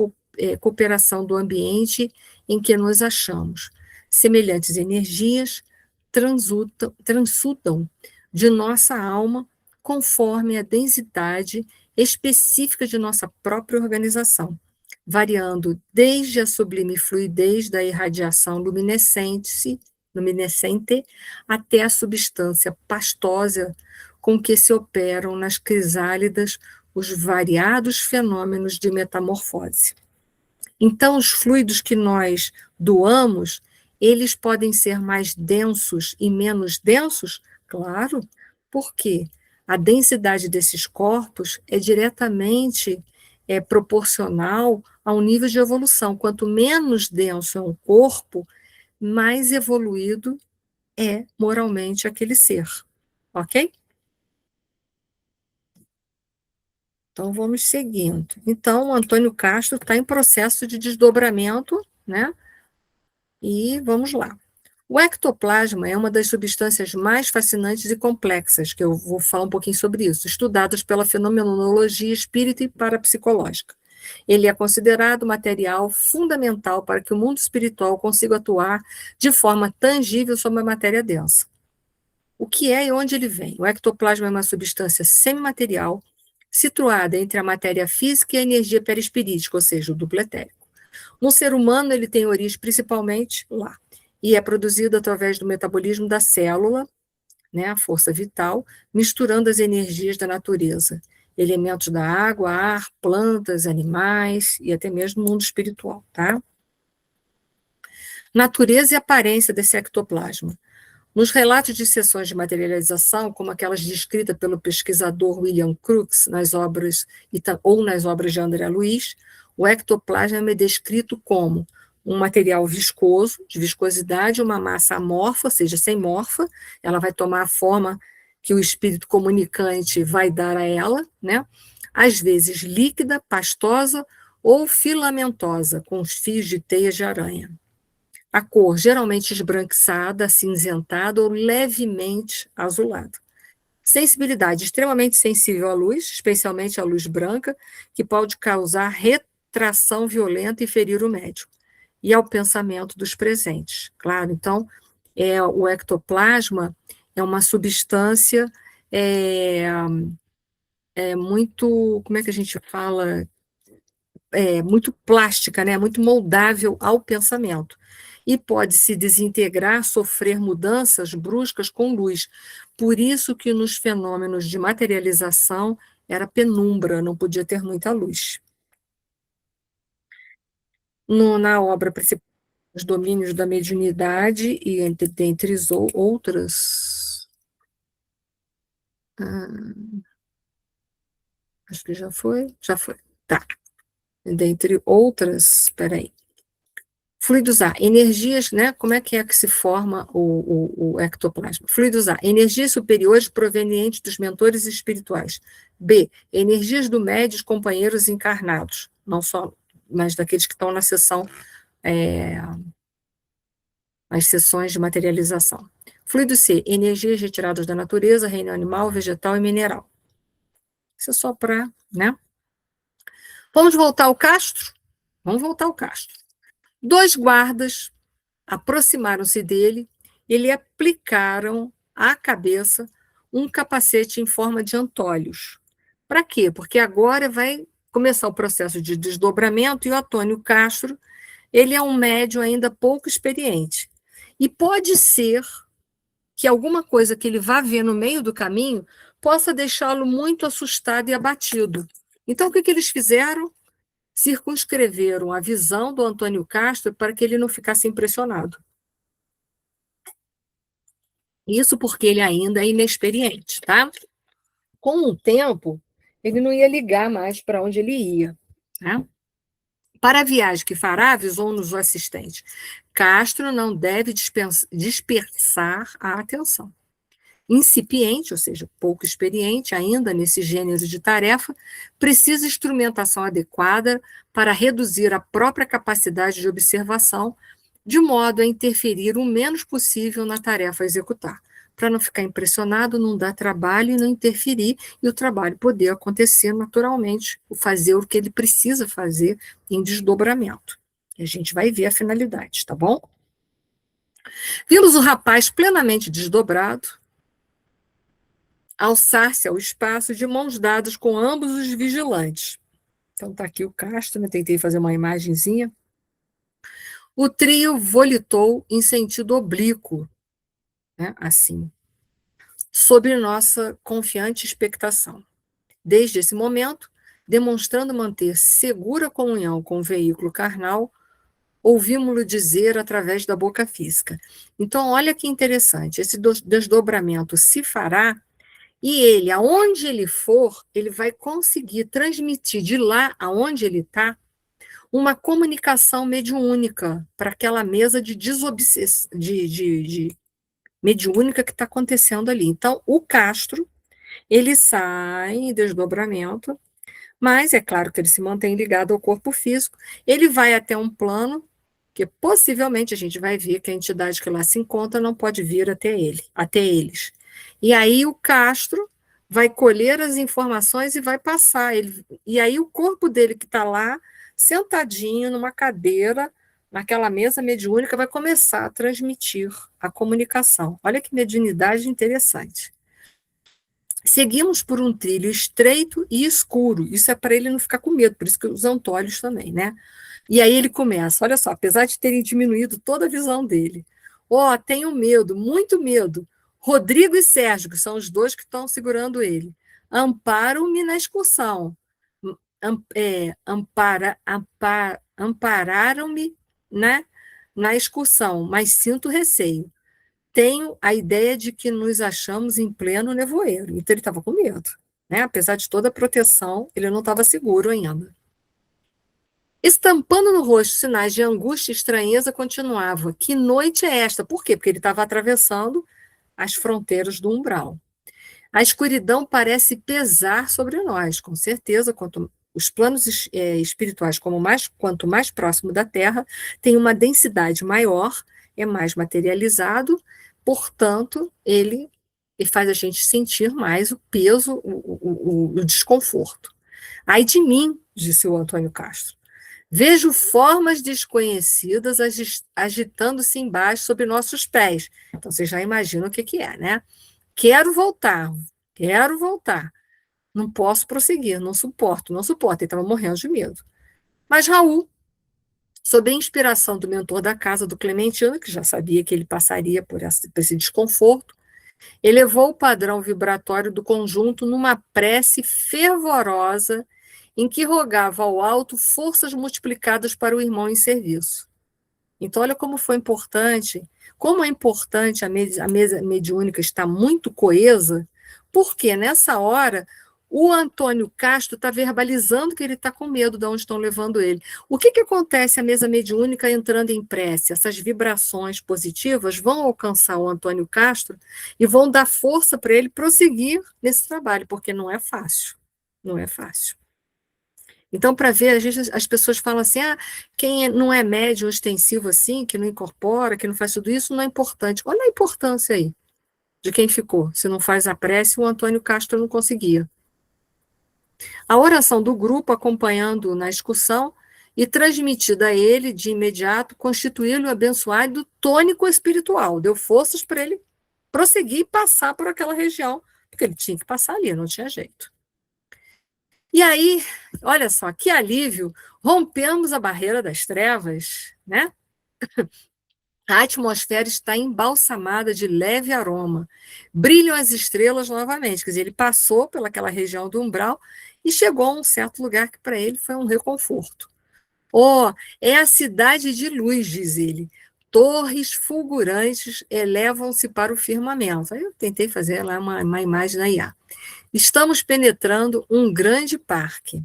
Speaker 1: cooperação do ambiente em que nos achamos. Semelhantes energias transudam de nossa alma conforme a densidade específica de nossa própria organização, variando desde a sublime fluidez da irradiação luminescente até a substância pastosa com que se operam nas crisálidas os variados fenômenos de metamorfose. Então, os fluidos que nós doamos, eles podem ser mais densos e menos densos? Claro, porque a densidade desses corpos é diretamente proporcional ao nível de evolução. Quanto menos denso é um corpo, mais evoluído é moralmente aquele ser. Ok? Então, vamos seguindo. Então, o Antônio Castro está em processo de desdobramento, né? E vamos lá. O ectoplasma é uma das substâncias mais fascinantes e complexas, que eu vou falar um pouquinho sobre isso, estudadas pela fenomenologia espírita e parapsicológica. Ele é considerado material fundamental para que o mundo espiritual consiga atuar de forma tangível sobre a matéria densa. O que é e onde ele vem? O ectoplasma é uma substância semimaterial situada entre a matéria física e a energia perispirítica, ou seja, o duplo etérico. No ser humano, ele tem origem principalmente lá, e é produzido através do metabolismo da célula, né, a força vital, misturando as energias da natureza, elementos da água, ar, plantas, animais e até mesmo o mundo espiritual, tá? Natureza e aparência desse ectoplasma. Nos relatos de sessões de materialização, como aquelas descritas pelo pesquisador William Crookes nas obras ou nas obras de André Luiz, o ectoplasma é descrito como um material viscoso, de viscosidade, uma massa amorfa, ou seja, sem morfa, ela vai tomar a forma que o espírito comunicante vai dar a ela, né? Às vezes líquida, pastosa ou filamentosa, com os fios de teias de aranha. A cor geralmente esbranquiçada, acinzentada ou levemente azulada. Sensibilidade extremamente sensível à luz, especialmente à luz branca, que pode causar retração violenta e ferir o médium. E ao pensamento dos presentes. Claro, então, o ectoplasma é uma substância muito, como é que a gente fala? Muito plástica, né? Muito moldável ao pensamento. E pode se desintegrar, sofrer mudanças bruscas com luz. Por isso que nos fenômenos de materialização era penumbra, não podia ter muita luz. Na obra principal, Os Domínios da Mediunidade, e dentre outras, acho que já foi, tá. Dentre outras, espera aí. Fluidos A, energias, né? Como é que se forma o ectoplasma? Fluidos A, energias superiores provenientes dos mentores espirituais. B, energias do médios companheiros encarnados, não só, mas daqueles que estão na sessão, as sessões de materialização. Fluido C, energias retiradas da natureza, reino animal, vegetal e mineral. Isso é só para, né? Vamos voltar ao Castro? Vamos voltar ao Castro. 2 guardas aproximaram-se dele e lhe aplicaram à cabeça um capacete em forma de antolhos. Para quê? Porque agora vai começar o processo de desdobramento e o Antônio Castro, ele é um médium ainda pouco experiente. E pode ser que alguma coisa que ele vá ver no meio do caminho possa deixá-lo muito assustado e abatido. Então, o que eles fizeram? Circunscreveram a visão do Antônio Castro para que ele não ficasse impressionado. Isso porque ele ainda é inexperiente, tá? Com o tempo, ele não ia ligar mais para onde ele ia, tá? Para a viagem que fará, avisou-nos o assistente, Castro não deve dispersar a atenção. Incipiente, ou seja, pouco experiente ainda nesse gênero de tarefa, precisa instrumentação adequada para reduzir a própria capacidade de observação, de modo a interferir o menos possível na tarefa a executar, para não ficar impressionado, não dar trabalho e não interferir, e o trabalho poder acontecer naturalmente, fazer o que ele precisa fazer em desdobramento. E a gente vai ver a finalidade, tá bom? Vimos o rapaz plenamente desdobrado, alçar-se ao espaço de mãos dadas com ambos os vigilantes. Então está aqui o Castro, né? Tentei fazer uma imagenzinha. O trio volitou em sentido oblíquo, né? Assim, sob nossa confiante expectação. Desde esse momento, demonstrando manter segura comunhão com o veículo carnal, ouvimos-lo dizer através da boca física. Então, olha que interessante, esse desdobramento se fará. E ele, aonde ele for, ele vai conseguir transmitir de lá, aonde ele está, uma comunicação mediúnica para aquela mesa de mediúnica que está acontecendo ali. Então, o Castro, ele sai em desdobramento, mas é claro que ele se mantém ligado ao corpo físico, ele vai até um plano que possivelmente a gente vai ver que a entidade que lá se encontra não pode vir até eles. E aí o Castro vai colher as informações e vai passar. E aí o corpo dele que está lá, sentadinho numa cadeira, naquela mesa mediúnica, vai começar a transmitir a comunicação. Olha que mediunidade interessante. Seguimos por um trilho estreito e escuro. Isso é para ele não ficar com medo, por isso que os antolhos também, né? E aí ele começa, olha só, apesar de terem diminuído toda a visão dele. Ó, tenho medo, muito medo. Rodrigo e Sérgio, que são os dois que estão segurando ele, amparam-me na excursão. Ampararam-me, né, na excursão, mas sinto receio. Tenho a ideia de que nos achamos em pleno nevoeiro. Então ele estava com medo, né? Apesar de toda a proteção, ele não estava seguro ainda. Estampando no rosto sinais de angústia e estranheza, continuava. Que noite é esta? Por quê? Porque ele estava atravessando as fronteiras do umbral. A escuridão parece pesar sobre nós, com certeza, quanto os planos espirituais, quanto mais próximo da Terra, tem uma densidade maior, é mais materializado, portanto, ele faz a gente sentir mais o peso, o desconforto. Ai de mim, disse o Antônio Castro. Vejo formas desconhecidas agitando-se embaixo sobre nossos pés. Então, vocês já imaginam o que é, né? Quero voltar, quero voltar. Não posso prosseguir, não suporto, não suporto. Ele estava morrendo de medo. Mas Raul, sob a inspiração do mentor da casa, do Clementino, que já sabia que ele passaria por esse desconforto, elevou o padrão vibratório do conjunto numa prece fervorosa em que rogava ao alto forças multiplicadas para o irmão em serviço. Então, olha como foi importante, como é importante a mesa mediúnica estar muito coesa, porque nessa hora o Antônio Castro está verbalizando que ele está com medo de onde estão levando ele. O que acontece a mesa mediúnica entrando em prece? Essas vibrações positivas vão alcançar o Antônio Castro e vão dar força para ele prosseguir nesse trabalho, porque não é fácil. Não é fácil. Então, para ver, às vezes as pessoas falam assim, quem não é médium ostensivo assim, que não incorpora, que não faz tudo isso, não é importante. Olha a importância aí de quem ficou. Se não faz a prece, o Antônio Castro não conseguia. A oração do grupo, acompanhando na excursão e transmitida a ele de imediato, constituiu-lhe o abençoado tônico espiritual, deu forças para ele prosseguir e passar por aquela região, porque ele tinha que passar ali, não tinha jeito. E aí, olha só, que alívio, rompemos a barreira das trevas, né? A atmosfera está embalsamada de leve aroma. Brilham as estrelas novamente, quer dizer, ele passou pelaquela região do umbral e chegou a um certo lugar que para ele foi um reconforto. Oh, é a cidade de luz, diz ele. Torres fulgurantes elevam-se para o firmamento. Aí eu tentei fazer lá uma imagem na IA. Estamos penetrando um grande parque.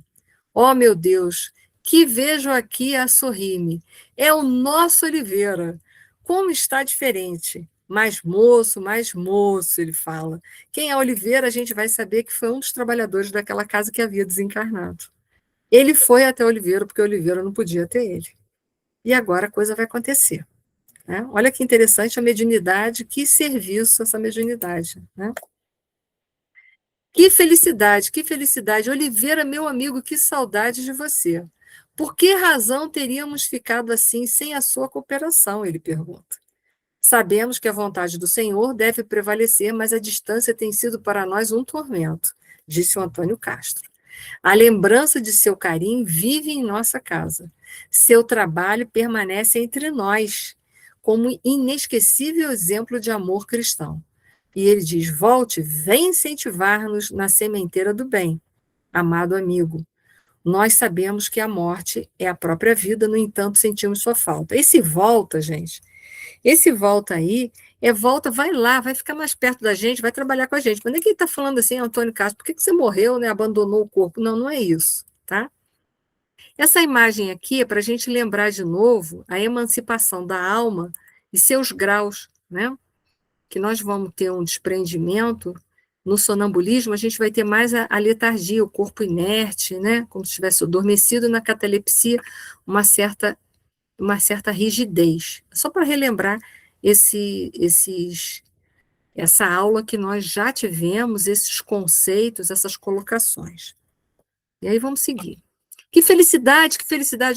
Speaker 1: Oh, meu Deus, que vejo aqui a sorrir-me. É o nosso Oliveira. Como está diferente. Mais moço, ele fala. Quem é Oliveira, a gente vai saber que foi um dos trabalhadores daquela casa que havia desencarnado. Ele foi até Oliveira, porque Oliveira não podia ter ele. E agora a coisa vai acontecer. Né? Olha que interessante a mediunidade, que serviço essa mediunidade. Né? Que felicidade, que felicidade. Oliveira, meu amigo, que saudade de você. Por que razão teríamos ficado assim sem a sua cooperação? Ele pergunta. Sabemos que a vontade do Senhor deve prevalecer, mas a distância tem sido para nós um tormento, disse o Antônio Castro. A lembrança de seu carinho vive em nossa casa. Seu trabalho permanece entre nós, como inesquecível exemplo de amor cristão. E ele diz: volte, vem incentivar-nos na sementeira do bem, amado amigo. Nós sabemos que a morte é a própria vida, no entanto, sentimos sua falta. Esse volta, gente, esse volta aí, volta, vai lá, vai ficar mais perto da gente, vai trabalhar com a gente. Mas nem quem está falando assim, Antônio Castro, por que você morreu, né, abandonou o corpo? Não, não é isso, tá? Essa imagem aqui é para a gente lembrar de novo a emancipação da alma e seus graus, né? Que nós vamos ter um desprendimento. No sonambulismo, a gente vai ter mais a letargia, o corpo inerte, né? Como se estivesse adormecido. Na catalepsia, uma certa rigidez. Só para relembrar esses essa aula que nós já tivemos, esses conceitos, essas colocações. E aí vamos seguir. Que felicidade,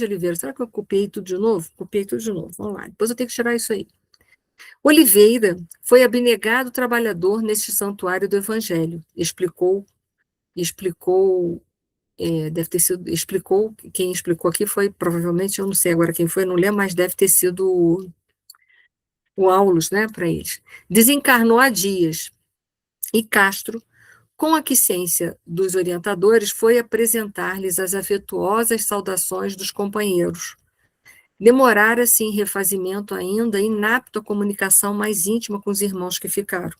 Speaker 1: Oliveira. Será que eu copiei tudo de novo? Copiei tudo de novo. Vamos lá. Depois eu tenho que tirar isso aí. Oliveira foi abnegado trabalhador neste santuário do Evangelho. Quem explicou aqui foi, provavelmente, eu não sei agora quem foi, não lembro, mas deve ter sido o Aulus, né, para eles. Desencarnou há dias, e Castro, com a aquiescência dos orientadores, foi apresentar-lhes as afetuosas saudações dos companheiros. Demorara-se em refazimento ainda, inapto à comunicação mais íntima com os irmãos que ficaram,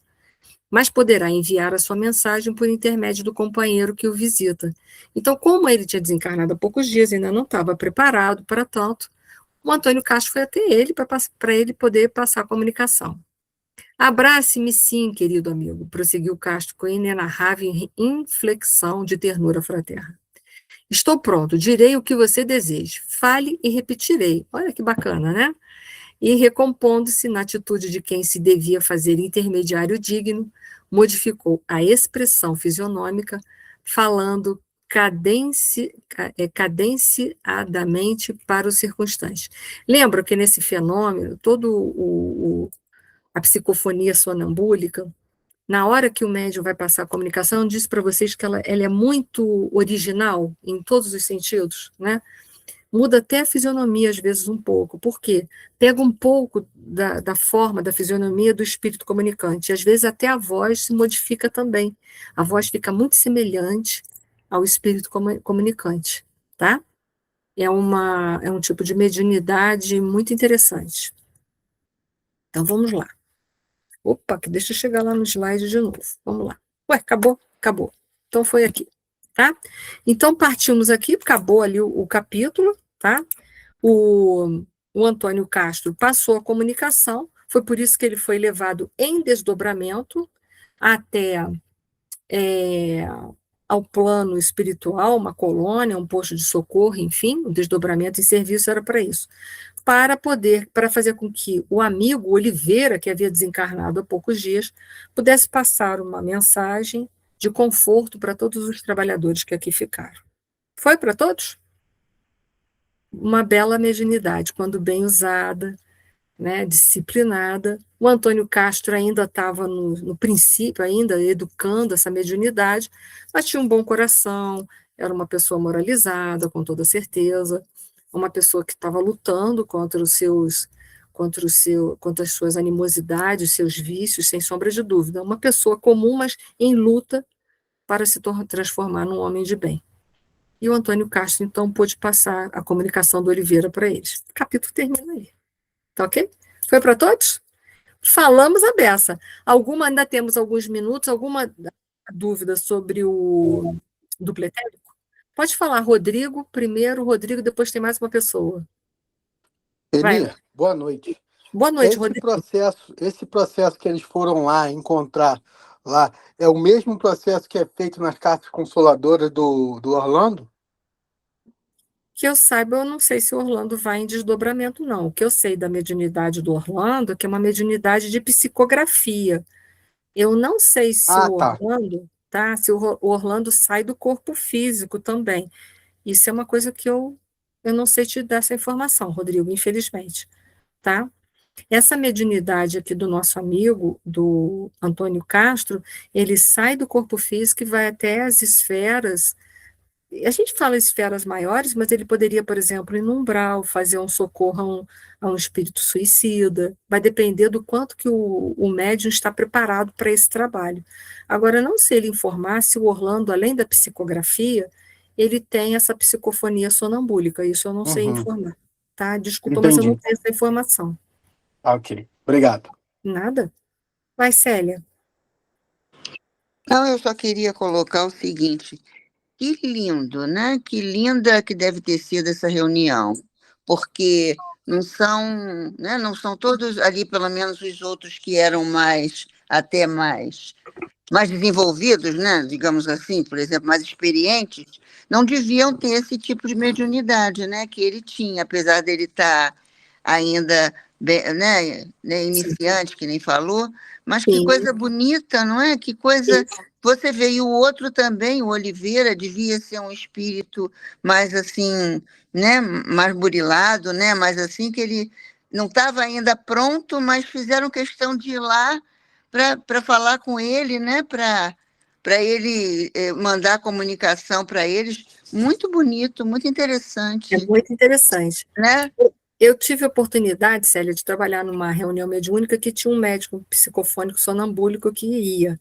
Speaker 1: mas poderá enviar a sua mensagem por intermédio do companheiro que o visita. Então, como ele tinha desencarnado há poucos dias, ainda não estava preparado para tanto, o Antônio Castro foi até ele para ele poder passar a comunicação. Abrace-me sim, querido amigo, prosseguiu Castro com inenarrável inflexão de ternura fraterna. Estou pronto, direi o que você deseja. Fale e repetirei. Olha que bacana, né? E recompondo-se na atitude de quem se devia fazer intermediário digno, modificou a expressão fisionômica, falando cadenciadamente para os circunstantes. Lembra que nesse fenômeno, a psicofonia sonambúlica, na hora que o médium vai passar a comunicação, eu disse para vocês que ela é muito original em todos os sentidos, né? Muda até a fisionomia, às vezes, um pouco. Por quê? Pega um pouco da forma, da fisionomia do espírito comunicante. E, às vezes, até a voz se modifica também. A voz fica muito semelhante ao espírito comunicante, tá? É um tipo de mediunidade muito interessante. Então, vamos lá. Opa, que deixa eu chegar lá no slide de novo. Vamos lá. Ué, acabou? Acabou. Então, foi aqui, tá? Então, partimos aqui, acabou ali o capítulo, tá? O Antônio Castro passou a comunicação, foi por isso que ele foi levado em desdobramento até ao plano espiritual, uma colônia, um posto de socorro, enfim, o desdobramento em serviço era para isso. Para fazer com que o amigo Oliveira, que havia desencarnado há poucos dias, pudesse passar uma mensagem de conforto para todos os trabalhadores que aqui ficaram. Foi para todos? Uma bela mediunidade, quando bem usada, né, disciplinada. O Antônio Castro ainda estava no princípio, ainda educando essa mediunidade, mas tinha um bom coração, era uma pessoa moralizada, com toda certeza, uma pessoa que estava lutando contra as suas animosidades, seus vícios, sem sombra de dúvida. Uma pessoa comum, mas em luta para se transformar num homem de bem. E o Antônio Castro, então, pôde passar a comunicação do Oliveira para eles. O capítulo termina aí. Tá ok? Foi para todos? Falamos a beça. Ainda temos alguns minutos, alguma dúvida sobre o duplo etérico? Pode falar, Rodrigo, primeiro, Rodrigo, depois tem mais uma pessoa. Vai.
Speaker 2: Eni, boa noite.
Speaker 1: Boa noite, Rodrigo.
Speaker 2: Esse processo que eles foram lá encontrar lá, é o mesmo processo que é feito nas cartas consoladoras do Orlando?
Speaker 1: Que eu saiba, eu não sei se o Orlando vai em desdobramento, não. O que eu sei da mediunidade do Orlando é que é uma mediunidade de psicografia. Eu não sei se o
Speaker 2: Tá.
Speaker 1: Orlando, tá? Se o Orlando sai do corpo físico também. Isso é uma coisa que eu não sei te dar essa informação, Rodrigo, infelizmente, tá? Essa mediunidade aqui do nosso amigo, do Antônio Castro, ele sai do corpo físico e vai até as esferas. A gente fala esferas maiores, mas ele poderia, por exemplo, ir no umbral, fazer um socorro a um espírito suicida. Vai depender do quanto que o médium está preparado para esse trabalho. Agora, não sei ele informar se o Orlando, além da psicografia, ele tem essa psicofonia sonambúlica. Isso eu não sei informar. Tá? Desculpa,
Speaker 2: Entendi.
Speaker 1: mas eu não tenho essa informação.
Speaker 2: Ok, obrigado.
Speaker 1: Nada? Vai, Célia.
Speaker 3: Não, eu só queria colocar o seguinte: que lindo, né? Que linda que deve ter sido essa reunião, porque não são, né, não são todos ali, pelo menos os outros que eram até mais desenvolvidos, né, digamos assim, por exemplo, mais experientes, não deviam ter esse tipo de mediunidade, né, que ele tinha, apesar dele estar ainda né, iniciante, que nem falou, mas
Speaker 1: Sim.
Speaker 3: que coisa bonita, não é? Que coisa... Você vê, e o outro também, o Oliveira, devia ser um espírito mais assim, né, mais burilado, né, mais assim, que ele não estava ainda pronto, mas fizeram questão de ir lá para falar com ele, né, para ele mandar comunicação para eles. Muito bonito, muito interessante.
Speaker 1: É muito interessante.
Speaker 3: Né?
Speaker 1: Eu tive a oportunidade, Célia, de trabalhar numa reunião mediúnica que tinha um médico psicofônico sonambúlico que ia.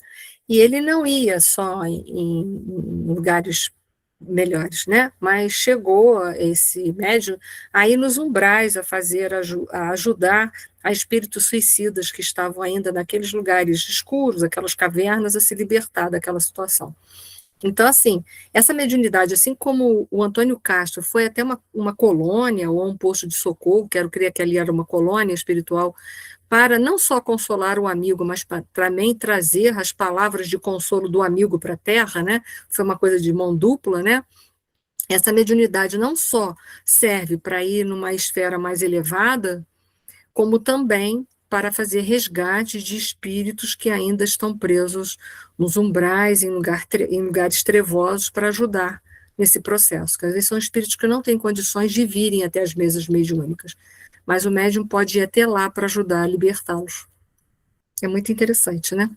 Speaker 1: E ele não ia só em lugares melhores, né? Mas chegou esse médium a ir nos umbrais, a ajudar a espíritos suicidas que estavam ainda naqueles lugares escuros, aquelas cavernas, a se libertar daquela situação. Então, assim, essa mediunidade, assim como o Antônio Castro foi até uma colônia ou um posto de socorro, quero crer que ali era uma colônia espiritual, para não só consolar o amigo, mas para também trazer as palavras de consolo do amigo para a Terra, né? Foi uma coisa de mão dupla, né? Essa mediunidade não só serve para ir numa esfera mais elevada, como também para fazer resgate de espíritos que ainda estão presos nos umbrais, em lugares trevosos, para ajudar nesse processo. Porque às vezes são espíritos que não têm condições de virem até as mesas mediúnicas, mas o médium pode ir até lá para ajudar a libertá-los. É muito interessante, né?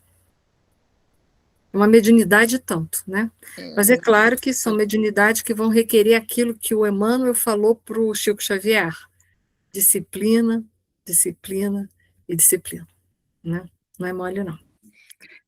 Speaker 1: É uma mediunidade tanto, né? Mas é claro que são mediunidades que vão requerer aquilo que o Emmanuel falou para o Chico Xavier: disciplina, disciplina e disciplina, né? Não é mole, não.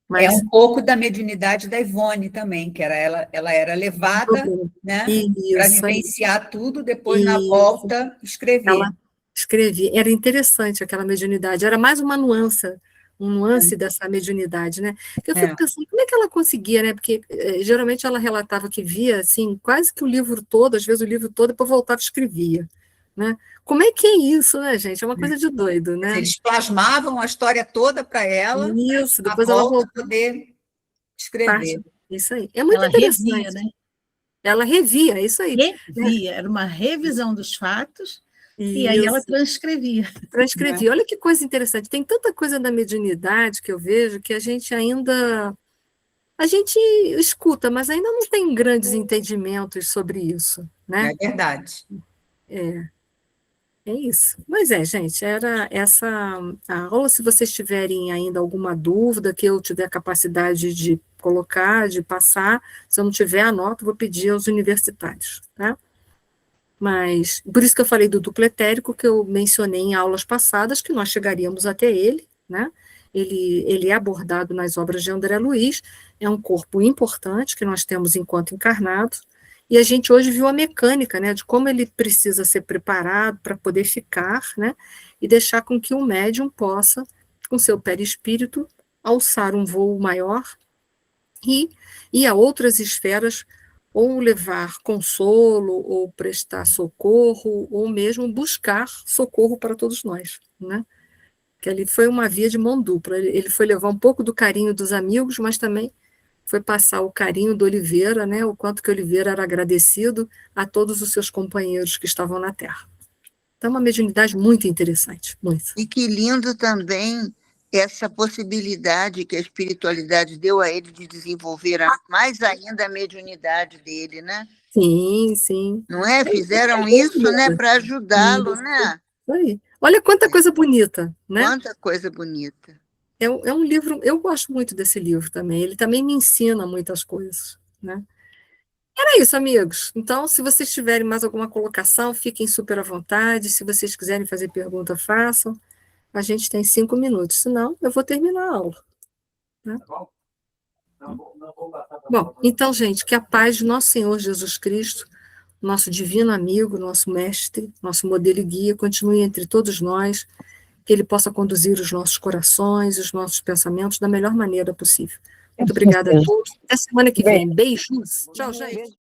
Speaker 4: Mas... É um pouco da mediunidade da Ivone também, que ela era levada, né, para vivenciar tudo, depois, na volta, escrever.
Speaker 1: Ela escrevia. Era interessante aquela mediunidade, era mais uma nuance dessa mediunidade, né? Eu fico pensando, como é que ela conseguia, né? Porque geralmente ela relatava que via, assim, quase que o livro todo, às vezes o livro todo, depois voltava e escrevia, né? Como é que é isso, né, gente? É uma coisa de doido, né?
Speaker 4: Eles plasmavam a história toda para ela,
Speaker 1: isso, depois ela voltou
Speaker 4: a poder escrever.
Speaker 1: Isso aí. É muito interessante.
Speaker 5: Revia, né?
Speaker 1: Ela revia, isso aí.
Speaker 5: Revia, era uma revisão dos fatos, e aí ela transcrevia.
Speaker 1: Transcrevia. Olha que coisa interessante. Tem tanta coisa da mediunidade que eu vejo que a gente escuta, mas ainda não tem grandes entendimentos sobre isso, né?
Speaker 4: É verdade.
Speaker 1: É isso. Mas gente, era essa a aula. Se vocês tiverem ainda alguma dúvida que eu tiver capacidade de colocar, de passar, se eu não tiver, anoto, vou pedir aos universitários, tá? Mas, por isso que eu falei do duplo etérico, que eu mencionei em aulas passadas, que nós chegaríamos até ele, né? Ele é abordado nas obras de André Luiz, é um corpo importante que nós temos enquanto encarnado, e a gente hoje viu a mecânica, né, de como ele precisa ser preparado para poder ficar, né, e deixar com que o médium possa, com seu perispírito, alçar um voo maior e ir a outras esferas, ou levar consolo, ou prestar socorro, ou mesmo buscar socorro para todos nós, né? Que ali foi uma via de mão dupla. Ele foi levar um pouco do carinho dos amigos, mas também foi passar o carinho do Oliveira, né? O quanto que Oliveira era agradecido a todos os seus companheiros que estavam na Terra. Então, uma mediunidade muito interessante, muito.
Speaker 3: E que lindo também essa possibilidade que a espiritualidade deu a ele de desenvolver mais ainda a mediunidade dele, né?
Speaker 1: Sim, sim.
Speaker 3: Não é? Fizeram isso, né, para ajudá-lo, né?
Speaker 1: Isso aí. Olha quanta coisa bonita, né?
Speaker 3: Quanta coisa bonita.
Speaker 1: É um livro, eu gosto muito desse livro também, ele também me ensina muitas coisas, né? Era isso, amigos. Então, se vocês tiverem mais alguma colocação, fiquem super à vontade. Se vocês quiserem fazer pergunta, façam. A gente tem 5 minutos, senão eu vou terminar a aula. Né? Bom, então, gente, que a paz de nosso Senhor Jesus Cristo, nosso divino amigo, nosso mestre, nosso modelo e guia, continue entre todos nós, que ele possa conduzir os nossos corações, os nossos pensamentos da melhor maneira possível. Muito obrigada a todos. Até semana que vem. Beijos. Tchau, gente.